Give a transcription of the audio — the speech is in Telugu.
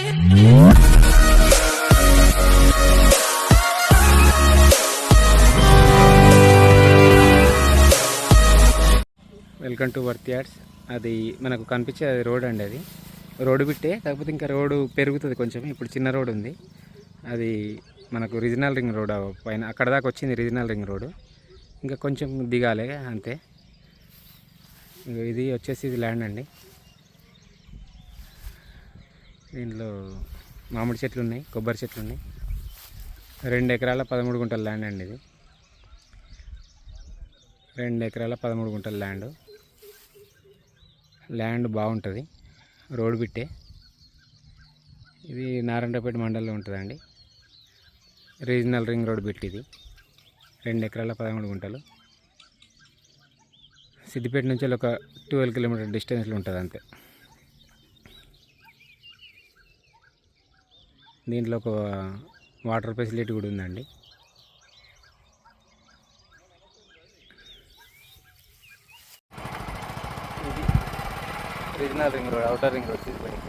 Welcome to worth yards. అది మనకు కనిపించే రోడ్ అండి. అది రోడ్డు బిట్టే, కాకపోతే ఇంకా రోడ్డు పెరుగుతుంది కొంచెం. ఇప్పుడు చిన్న రోడ్ ఉంది, అది మనకు రీజనల్ రింగ్ రోడ్ పైన అక్కడ దాకా వచ్చింది. రీజనల్ రింగ్ రోడ్ ఇంకా కొంచెం దిగాలి అంతే. ఇది వచ్చేసి ఇది ల్యాండ్ అండి. దీంట్లో మామిడి చెట్లు ఉన్నాయి, కొబ్బరి చెట్లు ఉన్నాయి. 2 ఎకరాల 13 గుంటల ల్యాండ్ అండి. ఇది 2 ఎకరాల 13 గుంటల ల్యాండ్ బాగుంటుంది. రోడ్ బిట్టే. ఇది నారాయణపేట మండలంలో ఉంటుందండి. Regional ring road bit. ఇది 2 ఎకరాల 13 గుంటలు. సిద్దిపేట నుంచి ఒక 12 కిలోమీటర్ డిస్టెన్స్లో ఉంటుంది అంతే. దీంట్లో ఒక వాటర్ ఫెసిలిటీ కూడా ఉందండి. Regional ring road, outer ring road Siddipet.